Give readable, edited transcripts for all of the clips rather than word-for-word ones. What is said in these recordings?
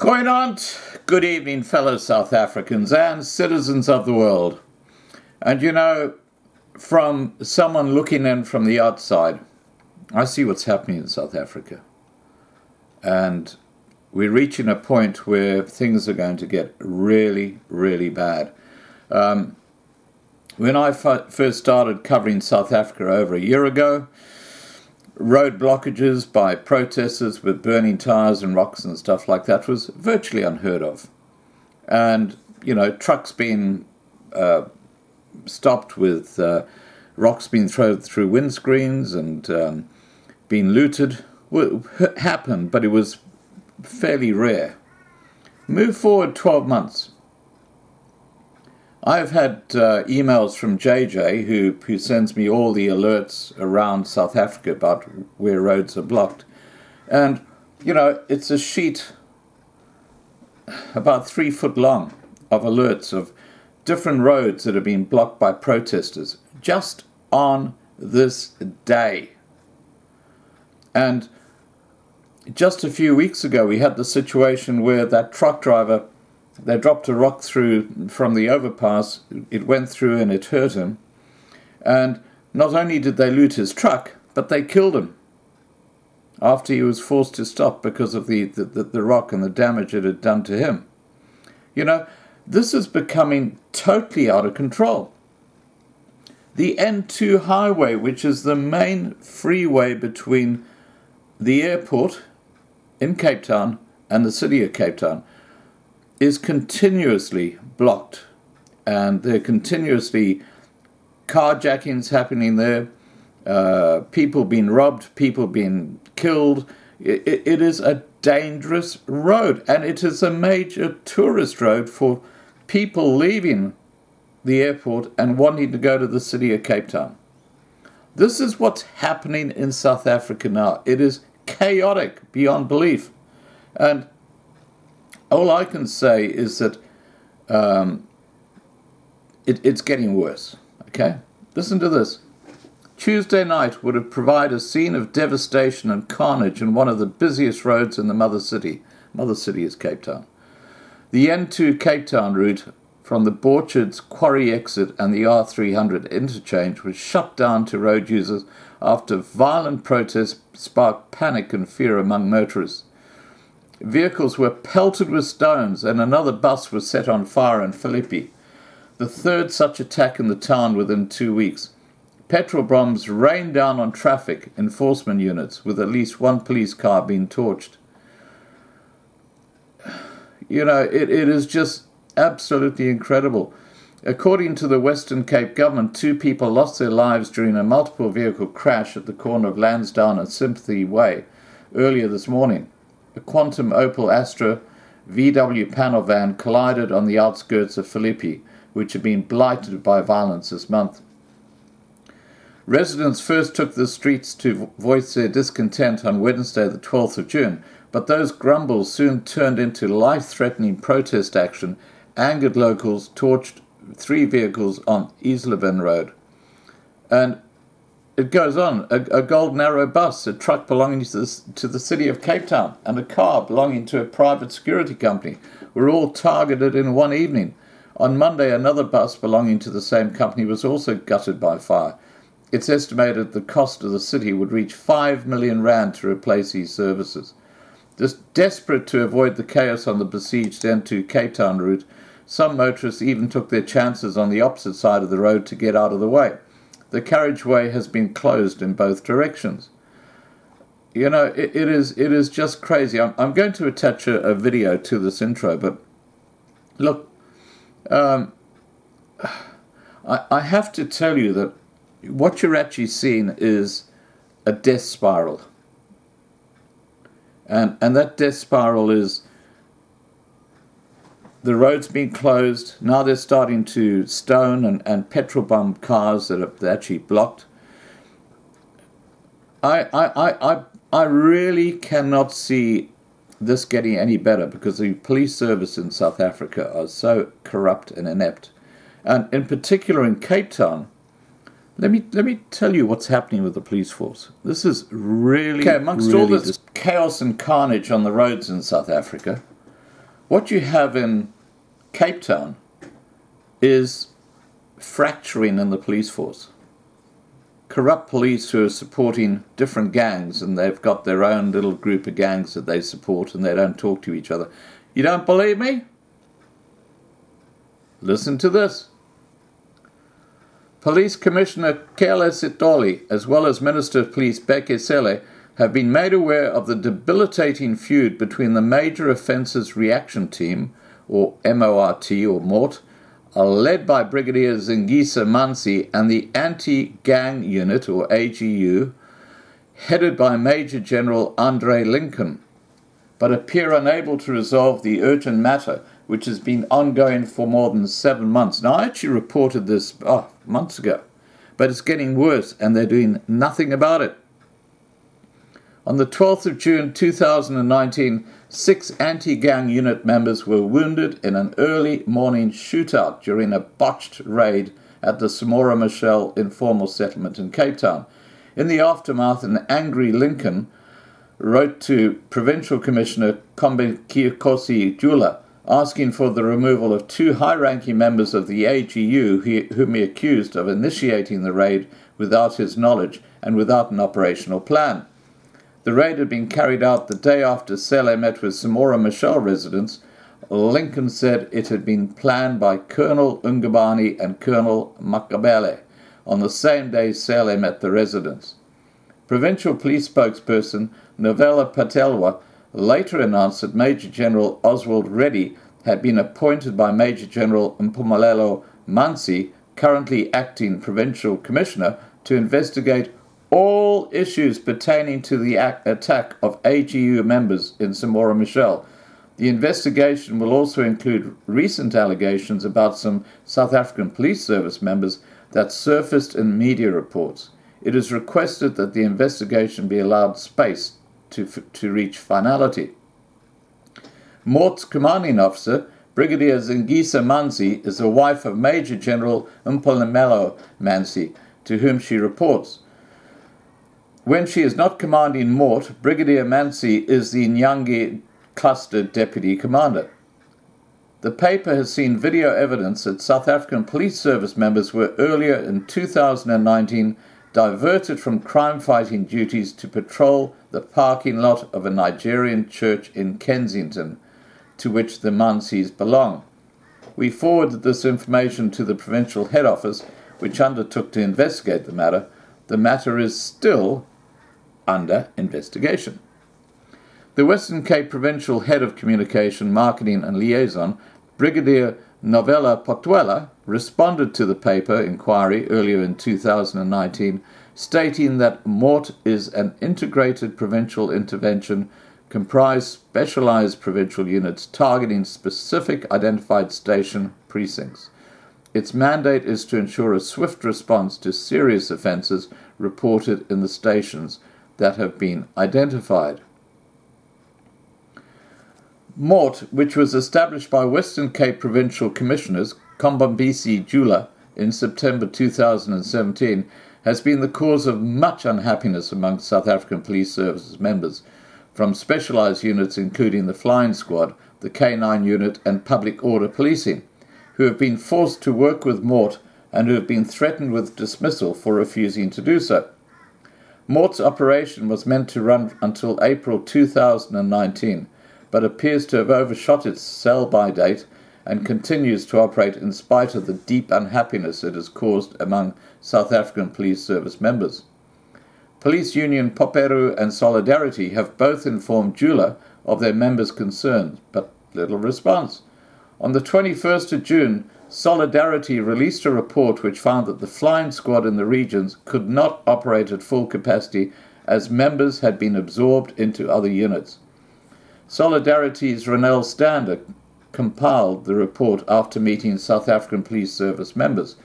Goeienaand, good evening, fellow South Africans and citizens of the world. And you know, from someone looking in from the outside, I see what's happening in South Africa. And we're reaching a point where things are going to get really, really bad. When I first started covering South Africa over a year ago, road blockages by protesters with burning tires and rocks and stuff like that was virtually unheard of. And, you know, trucks being stopped with rocks being thrown through windscreens and being looted happened, but it was fairly rare. Move forward 12 months. I've had emails from JJ, who sends me all the alerts around South Africa about where roads are blocked. And, you know, it's a sheet about 3 foot long of alerts of different roads that have been blocked by protesters just on this day. And just a few weeks ago, we had the situation where that truck driver, they dropped a rock through from the overpass. It went through and it hurt him. And not only did they loot his truck, but they killed him after he was forced to stop because of the rock and the damage it had done to him. You know, this is becoming totally out of control. The N2 highway, which is the main freeway between the airport in Cape Town and the city of Cape Town, is continuously blocked, and there are continuously carjackings happening there, people being robbed, people being killed. It is a dangerous road, and it is a major tourist road for people leaving the airport and wanting to go to the city of Cape Town. This is what's happening in South Africa now. It is chaotic beyond belief. And all I can say is that it's getting worse, okay? Listen to this. Tuesday night would have provided a scene of devastation and carnage in one of the busiest roads in the mother city. Mother city is Cape Town. The N2 Cape Town route from the Borchards Quarry exit and the R300 interchange was shut down to road users after violent protests sparked panic and fear among motorists. Vehicles were pelted with stones and another bus was set on fire in Philippi, the third such attack in the town within 2 weeks. Petrol bombs rained down on traffic enforcement units, with at least one police car being torched. You know, it is just absolutely incredible. According to the Western Cape government, 2 people lost their lives during a multiple vehicle crash at the corner of Lansdowne and Sympathy Way earlier this morning. A Quantum Opel Astra VW panel van collided on the outskirts of Philippi, which had been blighted by violence this month. Residents first took the streets to voice their discontent on Wednesday, the 12th of June, but those grumbles soon turned into life-threatening protest action. Angered locals torched 3 vehicles on Isleven Road. And it goes on. A Golden Arrow bus, a truck belonging to the city of Cape Town, and a car belonging to a private security company were all targeted in one evening. On Monday, another bus belonging to the same company was also gutted by fire. It's estimated the cost of the city would reach 5 million rand to replace these services. Just desperate to avoid the chaos on the besieged N2 Cape Town route, some motorists even took their chances on the opposite side of the road to get out of the way. The carriageway has been closed in both directions. You know, it is just crazy. I'm going to attach a video to this intro, but look, I have to tell you that what you're actually seeing is a death spiral. And that death spiral is the roads being closed. Now they're starting to stone and petrol bomb cars that are actually blocked. I really cannot see this getting any better because the police service in South Africa are so corrupt and inept. And in particular in Cape Town, let me tell you what's happening with the police force. This is amongst all this chaos and carnage on the roads in South Africa, What you have in Cape Town is fracturing in the police force. Corrupt police who are supporting different gangs, and they've got their own little group of gangs that they support, and they don't talk to each other. You don't believe me? Listen to this. Police Commissioner Kele Sitoli, as well as Minister of Police Beke Sele, have been made aware of the debilitating feud between the Major Offences Reaction Team, or MORT, led by Brigadier Zingisa Mansi, and the Anti-Gang Unit, or AGU, headed by Major General Andre Lincoln, but appear unable to resolve the urgent matter, which has been ongoing for more than 7 months. Now, I actually reported this months ago, but it's getting worse, and they're doing nothing about it. On the 12th of June 2019, 6 anti-gang unit members were wounded in an early morning shootout during a botched raid at the Samora Machel informal settlement in Cape Town. In the aftermath, an angry Lincoln wrote to Provincial Commissioner Kombekikosi Jula, asking for the removal of 2 high-ranking members of the AGU whom he accused of initiating the raid without his knowledge and without an operational plan. The raid had been carried out the day after Sele met with Samora Machel residents. Lincoln said it had been planned by Colonel Ungabani and Colonel Makabele on the same day Sele met the residents. Provincial Police spokesperson Novella Patelwa later announced that Major General Oswald Reddy had been appointed by Major General Mpumalelo Mansi, currently acting Provincial Commissioner, to investigate all issues pertaining to the attack of AGU members in Samora Machel. The investigation will also include recent allegations about some South African Police Service members that surfaced in media reports. It is requested that the investigation be allowed space to reach finality. MORT's commanding officer, Brigadier Zingisa Mansi, is the wife of Major General Mpumalelo Mansi, to whom she reports. When she is not commanding MORT, Brigadier Mansi is the Nyangi Cluster Deputy Commander. The paper has seen video evidence that South African Police Service members were earlier in 2019 diverted from crime-fighting duties to patrol the parking lot of a Nigerian church in Kensington, to which the Mansis belong. We forwarded this information to the provincial head office, which undertook to investigate the matter. The matter is still under investigation. The Western Cape Provincial Head of Communication, Marketing and Liaison, Brigadier Novella Potwella, responded to the paper inquiry earlier in 2019, stating that MORT is an integrated provincial intervention comprised specialized provincial units targeting specific identified station precincts. Its mandate is to ensure a swift response to serious offences reported in the stations that have been identified. MORT, which was established by Western Cape Provincial Commissioners Kombambisi Jula in September 2017, has been the cause of much unhappiness among South African Police Services members, from specialised units including the Flying Squad, the K9 Unit and Public Order Policing, who have been forced to work with MORT and who have been threatened with dismissal for refusing to do so. MORT's operation was meant to run until April 2019, but appears to have overshot its sell-by date and continues to operate in spite of the deep unhappiness it has caused among South African Police Service members. Police Union Poperu and Solidarity have both informed Jula of their members' concerns, but little response. On the 21st of June, Solidarity released a report which found that the Flying Squad in the regions could not operate at full capacity as members had been absorbed into other units. Solidarity's Ronel Stander compiled the report after meeting South African Police Service members.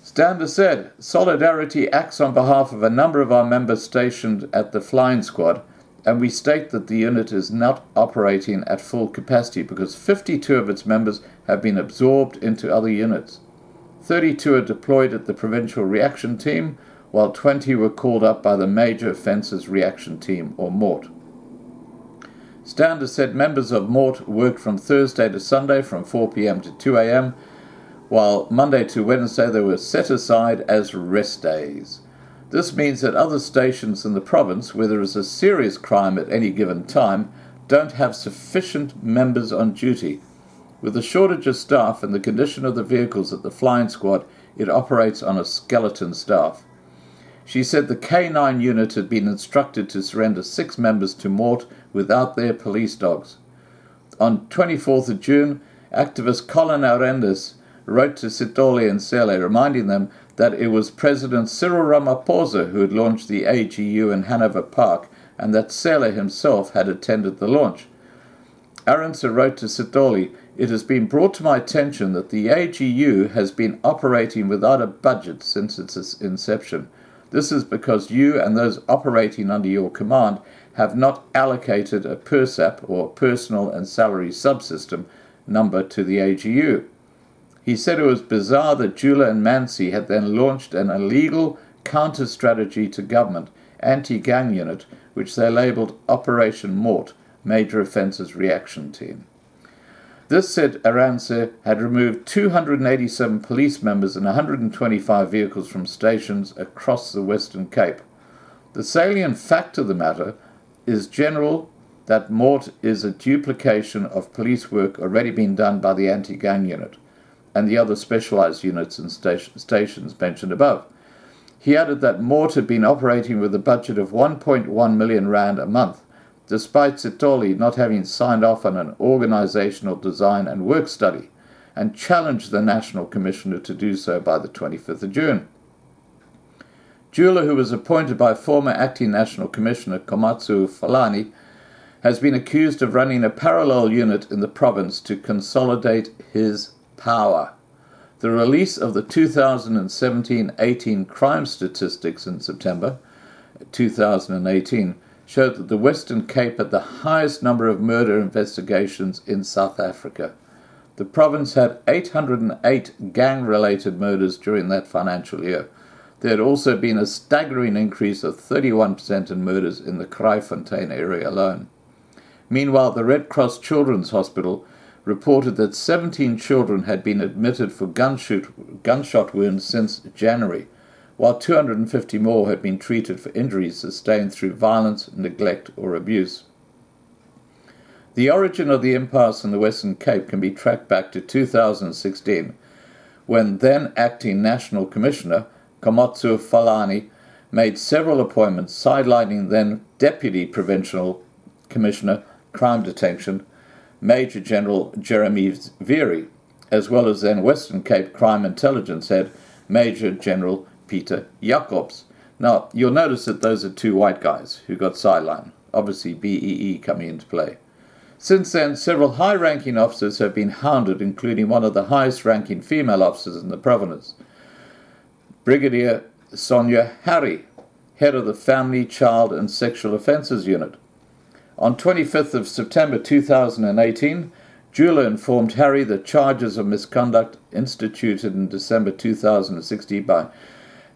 Stander said, "Solidarity acts on behalf of a number of our members stationed at the Flying Squad, and we state that the unit is not operating at full capacity because 52 of its members have been absorbed into other units. 32 are deployed at the Provincial Reaction Team, while 20 were called up by the Major Offences Reaction Team, or MORT. Stander said members of Mort worked from Thursday to Sunday from 4 p.m. to 2 a.m., while Monday to Wednesday they were set aside as rest days. This means that other stations in the province, where there is a serious crime at any given time, don't have sufficient members on duty. With the shortage of staff and the condition of the vehicles at the flying squad, it operates on a skeleton staff. She said the K9 unit had been instructed to surrender 6 members to Mort without their police dogs. On 24th of June, activist Colin Arendes wrote to Sitole and Sele, reminding them that it was President Cyril Ramaphosa who had launched the AGU in Hanover Park and that Sele himself had attended the launch. Arendes wrote to Sitole, "It has been brought to my attention that the AGU has been operating without a budget since its inception. This is because you and those operating under your command have not allocated a PERSAP, or Personal and Salary Subsystem, number to the AGU." He said it was bizarre that Jula and Mansi had then launched an illegal counter-strategy to government, anti-gang unit, which they labelled Operation Mort, Major Offences Reaction Team. This, said Aranse, had removed 287 police members and 125 vehicles from stations across the Western Cape. The salient fact of the matter is that Mort is a duplication of police work already being done by the anti-gang unit and the other specialised units and stations mentioned above. He added that Mort had been operating with a budget of 1.1 million rand a month, despite Sitole not having signed off on an organisational design and work study, and challenged the National Commissioner to do so by the 25th of June. Jula, who was appointed by former Acting National Commissioner Komatsu Falani, has been accused of running a parallel unit in the province to consolidate his power. The release of the 2017-18 crime statistics in September 2018 showed that the Western Cape had the highest number of murder investigations in South Africa. The province had 808 gang-related murders during that financial year. There had also been a staggering increase of 31% in murders in the Kraaifontein area alone. Meanwhile, the Red Cross Children's Hospital reported that 17 children had been admitted for gunshot wounds since January, while 250 more had been treated for injuries sustained through violence, neglect, or abuse. The origin of the impasse in the Western Cape can be tracked back to 2016, when then Acting National Commissioner Komatsu Falani made several appointments sidelining then Deputy Provincial Commissioner Crime Detection Major General Jeremy Veery, as well as then Western Cape Crime Intelligence Head Major General Peter Jacobs. Now, you'll notice that those are 2 white guys who got sidelined, obviously BEE coming into play. Since then, several high-ranking officers have been hounded, including one of the highest-ranking female officers in the province, Brigadier Sonia Harry, head of the Family, Child and Sexual Offences Unit. On 25th of September 2018, Jula informed Harry that charges of misconduct instituted in December 2016 by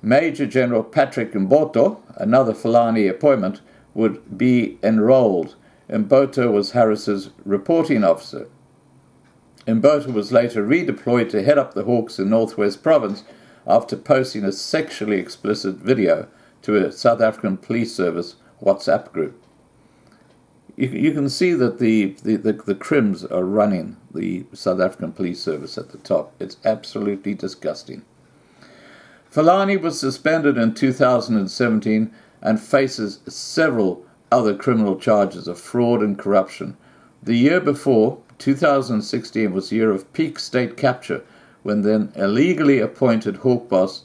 Major General Patrick Mboto, another Falani appointment, would be enrolled. Mboto was Harris's reporting officer. Mboto was later redeployed to head up the Hawks in Northwest Province after posting a sexually explicit video to a South African Police Service WhatsApp group. You can see that the crims are running the South African Police Service at the top. It's absolutely disgusting. Falani was suspended in 2017 and faces several other criminal charges of fraud and corruption. The year before, 2016, was the year of peak state capture, when then illegally appointed Hawk boss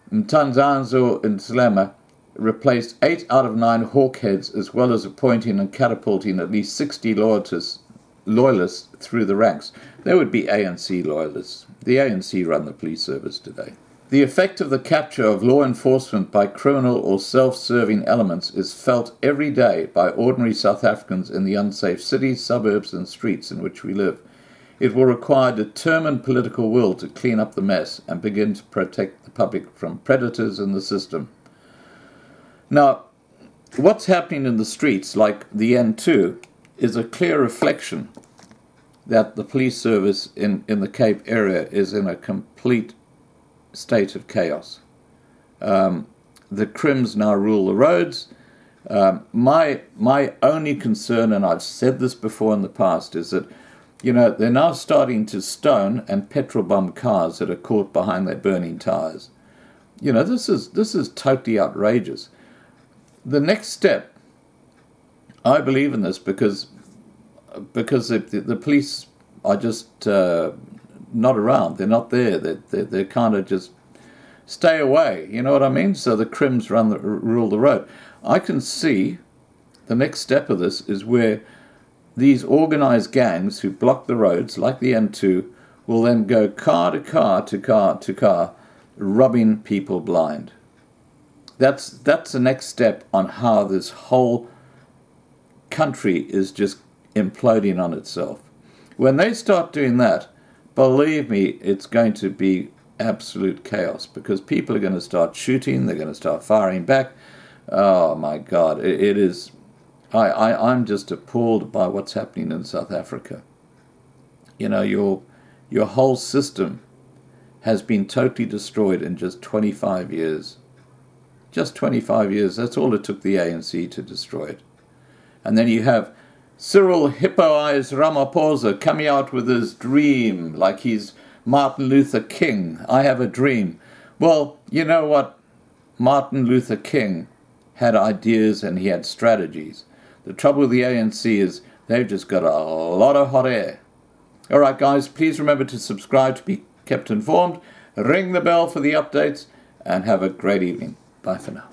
Mtanzanzo Nslema replaced 8 out of 9 Hawk heads, as well as appointing and catapulting at least 60 loyalists through the ranks. They would be ANC loyalists. The ANC run the police service today. The effect of the capture of law enforcement by criminal or self-serving elements is felt every day by ordinary South Africans in the unsafe cities, suburbs and streets in which we live. It will require determined political will to clean up the mess and begin to protect the public from predators in the system. Now, what's happening in the streets, like the N2, is a clear reflection that the police service in the Cape area is in a complete state of chaos. The Crims now rule the roads. My only concern, and I've said this before in the past, is that, they're now starting to stone and petrol bomb cars that are caught behind their burning tires. This is totally outrageous. The next step, I believe in this because the police are just not around. They're not there. They're kind of just stay away. You know what I mean? So the Crims rule the road. I can see the next step of this is where these organized gangs who block the roads, like the M2, will then go car to car to car to car, robbing people blind. That's the next step on how this whole country is just imploding on itself. When they start doing that, believe me, it's going to be absolute chaos, because people are going to start shooting, they're going to start firing back. Oh my God, it is. I'm just appalled by what's happening in South Africa. Your whole system has been totally destroyed in just 25 years. Just 25 years, that's all it took the ANC to destroy it. And then you have Cyril Hippo Eyes Ramaphosa coming out with his dream like he's Martin Luther King. I have a dream. Well, you know what? Martin Luther King had ideas and he had strategies. The trouble with the ANC is they've just got a lot of hot air. All right, guys, please remember to subscribe to be kept informed. Ring the bell for the updates and have a great evening. Bye for now.